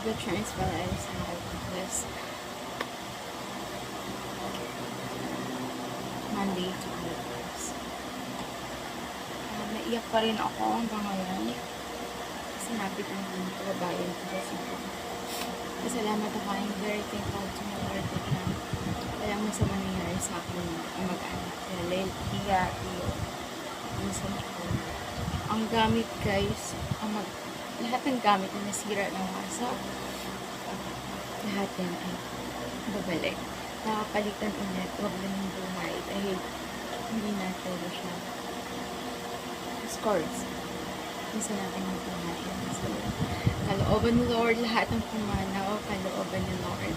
good chance while I was having this Monday to Thursdays. Naiyak pa rin ako hanggang ngayon. Sinabi ko ng kababayan ko sa Cebu. Salamat ako. I'm very thankful to my Lord that walang masama nangyari sa akin ang mag-anak. Kaya Leia, Iyo, minsan ko. Ang gamit guys, lahat ng gamit na nasira ng WhatsApp, lahat yan ay babalik. Nakapalitan ulit, huwag lang yung buhay dahil hindi natin siya scores. Isa natin yung buhay. So, kalooban ni Lord, lahat ng pumanaw, kalooban ni Lord.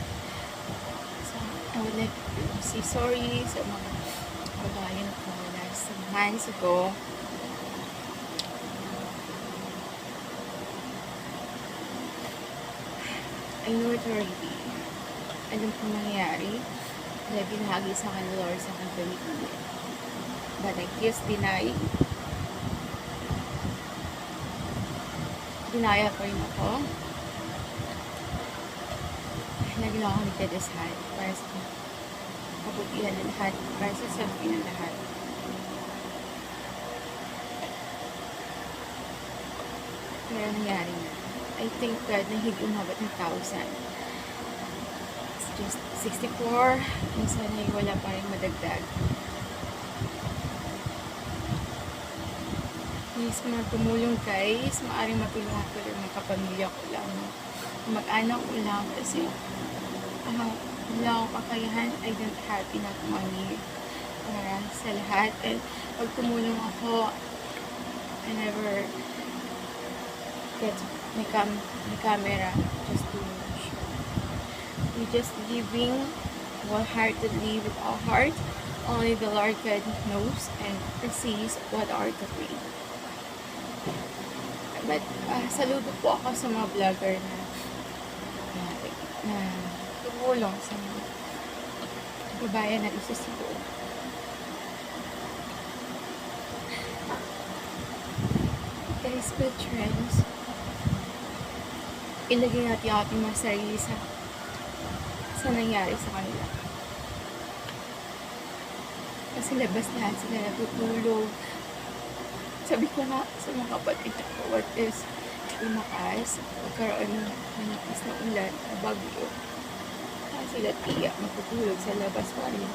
So, I would like to say sorry sa mga kabayan ko last months ago. I know it already. Alam kong mangyayari. Dahil binahagi sa akin Lord sa aking pamilya. But I just deny. Dinaya pa rin ako. Lagi lang ako nagdadasal para sa kabutihan ng lahat, para sa sabi ng lahat. Pero nangyari na. I thank God na hindi umabot ng 1,000. It's just 64. And sana wala pa rin madagdag. Please mga tumulong guys. Maaaring matulungan ko rin mga kapamilya ko lang. Mag-anak ko lang kasi wala akong kakayahan. I don't have enough money para sa lahat. And pag tumulong ako, I never get my camera just to show. We just living wholeheartedly with our heart. Only the Lord God knows and sees what are the way. But saludo po ako sa mga vlogger na tumulong sa mga kababayan natin sa Cebu. Guys, good trends. Ilagay natin ang ating mga sarili sa nangyari sa kanila. Kasi labas lahat sila natutulog. Sabi ko nga sa mga kapatid ko, what is lumakas, magkaroon ng malakas na ulan, na bagyo. Kasi sila tiyak, matutulog sa labas pa rin.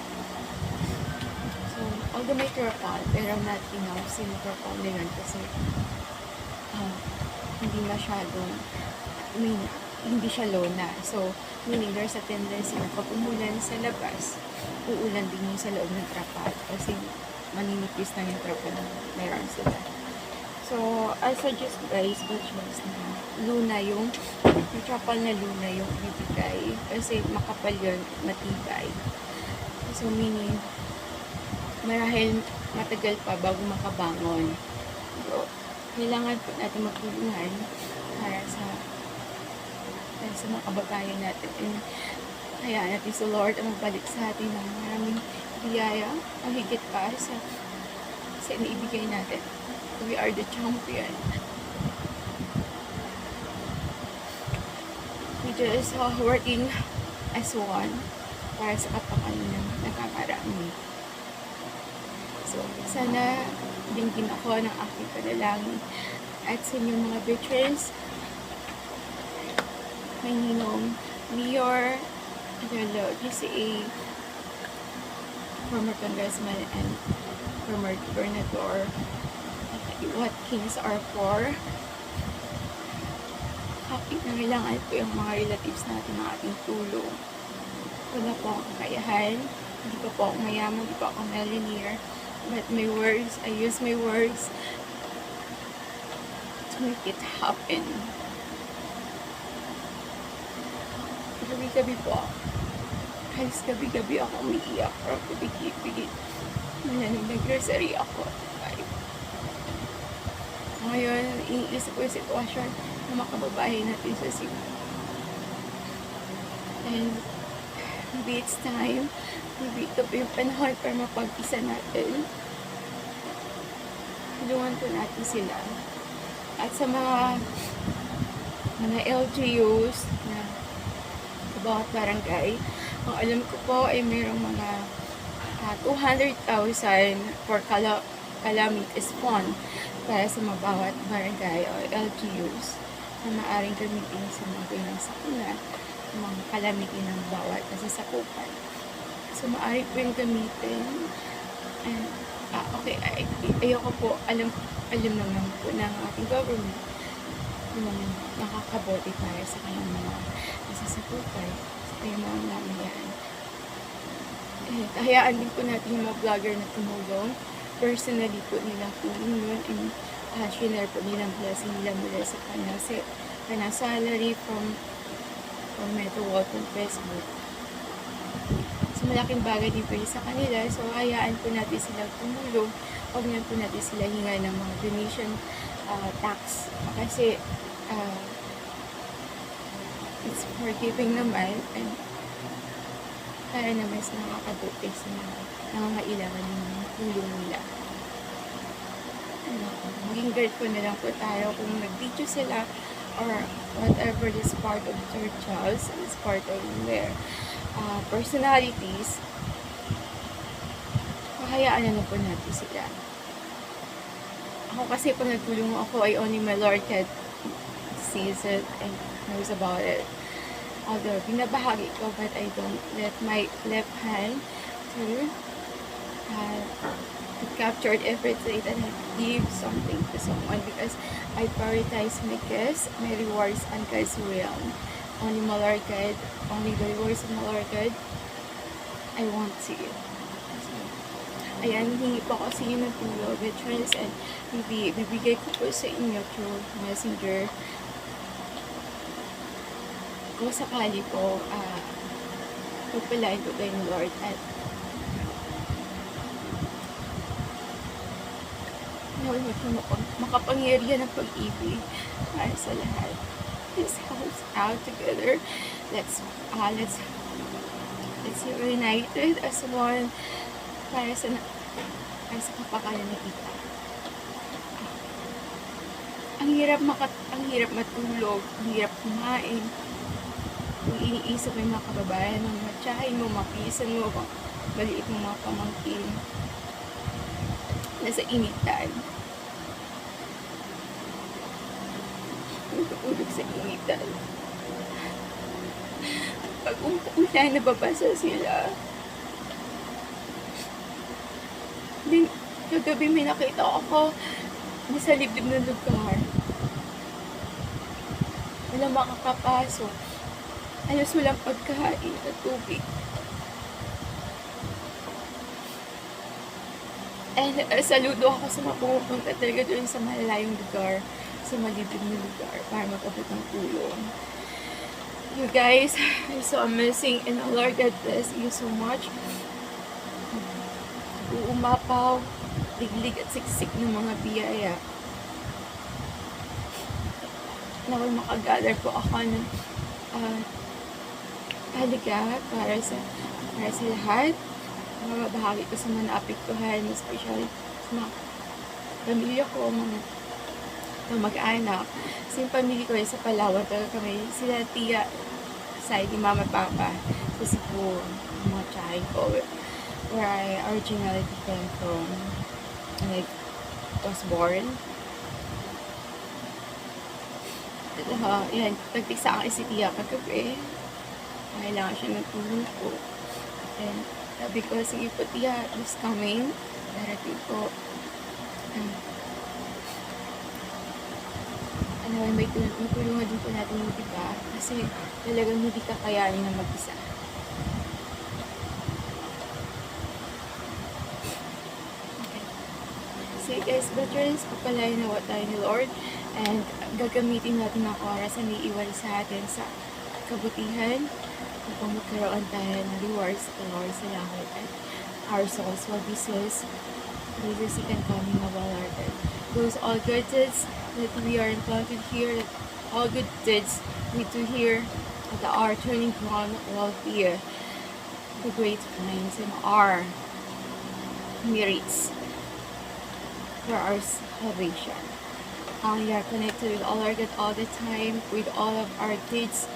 So, although may turpal, pero not enough sinuturpal din kasi hindi masyadong, hindi siya lona. So, meaning there's a tendency na pag umulan sa labas, uulan din yung sa loob ng trapal kasi maninipis na yung trapal na meron sila. So, I suggest guys, good choice na luna yung trapal na luna yung ibibigay kasi makapal yun, matibay. So, meaning marahil matagal pa bago makabangon. So, kailangan po natin magtulungan para sa mga kababayan natin. And kaya natin sa Lord ang magbalik sa atin ng maraming biyaya ang higit pa sa iniibigay natin. We are the champion. We just working as one para sa kapakanan ng nakakarami. So, sana dinggin ako ng aking panalangin at sa inyong mga veterans, may ninong Mayor Adelo, GCA, former congressman and former gobernador, what kings are for. Happy na kailangan po yung mga relatives natin ng ating tulong. Wala po akong kakayahan, hindi pa po ako mayaman, hindi pa ako millionaire. But my words, I use my words to make it happen. Gabi-gabi po, halos gabi-gabi ako umiiyak or pipigit-pigit. Nag-grocery ako. Ngayon, iniisip ko yung sitwasyon ng mga kababayan natin sa Cebu. And maybe it's time, maybe ito po yung panahon para mapag-isa natin. Tulungan po natin sila. At sa mga mga LGUs na sa bawat barangay. Ang alam ko po ay mayroong mga 200,000 for calamities fund para sa mga bawat barangay o LGUs na maaaring gamitin sa mga ganang sakuna, mga calamity ng bawat nasasakupan. So, maaari po yung gamitin. And, okay, ayoko po, alam naman po ng ating government yung nakakabote para sa kanyang mga nasasakupan, sa kanyang mga namayan. And, hayaan din po natin yung mga vlogger na tumulong. Personally po nilang tulong yun, and share po nilang blessing nila mula sa kanyang salary from Metro World from Facebook. So, malaking bagay din po sa kanila. So, hayaan po natin sila tumulong. Huwag niyan po natin sila hinga ng mga donation tax. Kasi, it's for giving naman. And, para naman sa nakakabuti sa mga nangangailangan ng mga tulong nila. Maging grateful na lang po tayo kung nag-video sila or whatever is part of their jobs, is part of their personalities. Hayaan na lang po natin sila. Ako kasi pag nagtulong ako ay only my Lord can sees it and knows about it. Although binabahagi ko, but I don't let my left hand to capture everything that I give something to someone, because I prioritize my gifts, my rewards, and God's will. Only my Lord God, only the rewards of my Lord God, I want to give. So, ayan, hingi po ako sa inyo ng tulong, veterans, and bibigay ko po sa inyo through messenger. Kung sakali po, pagpalain po kayo ng Lord at makapangyarihan ng pag-ibig para sa lahat. Let's help out together. Let's united as one para sa kapakanan na kita. Ang hirap matulog, ang hirap kumain. Kung iniisip mo yung mga kababayan, mga matyahin mo, mapisan mo, maliit mo mga pamangkin, nasa initan. Natutulog sa initan. Pag umulan, nababasa sila. Then, kagabi may nakita ako nasa liblib ng lugar. Walang makakapasok. Halos walang pagkain at tubig. And saludo ako sa mga pumupunta talaga doon sa malalayong lugar, sa malibig na lugar, para mag-abot ng tulong. You guys are so amazing, and Lord God bless you so much. Uumapaw, liglig at siksik ng mga biyaya. Naway makagather po ako ng halaga para sa lahat. Mababahagi ko sa mga naapektuhan, especially sa mga pamilya ko, mga mag-anak. Kasi yung pamilya ko ay sa Palawan, talaga kami, sila tiya, side ni mama at papa, sa Cebu, mga tiyahin ko, where I originally came from, and I was born. Yan, nagtiksa ang si tiya kagabi. Kailangan siya ng tulong ko. And sabi ko, sige po tiya, this coming, darating po. May tulungan din po natin yung iba. Kasi talagang hindi kakayanin na mag-isa. Okay. So guys, veterans, pagpalain na tayo ni Lord. And gagamitin natin ang oras na naiiwan sa atin sa kabutihan upang magkaroon tayo ng rewards sa Lord sa langit, at our souls will be saved through the second coming of our Lord. Those all good deeds that we are encountered here, that all good deeds we do here at our turning ground will be the great finds and our merits for our salvation. Yeah, connected with all our God all the time, with all of our kids,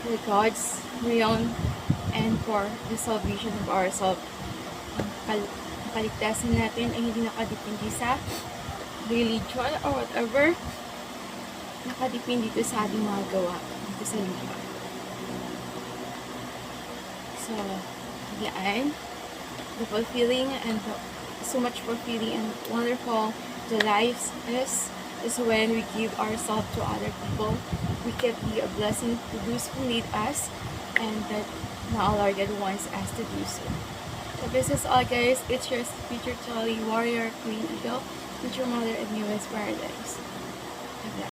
for God's realm, and for the salvation of ourselves. Kaligtasan natin ay hindi nakadepende sa religion or whatever. Nakadepende dito sa ating mga gawa dito sa lupa. So, yan. The fulfilling and so much fulfilling and wonderful the life is when we give ourselves to other people. We can be a blessing to those who need us, and that now our God wants us to do so. So this is all, guys. It's your future Charlie Warrior Queen Eagle with your mother and newest paradise.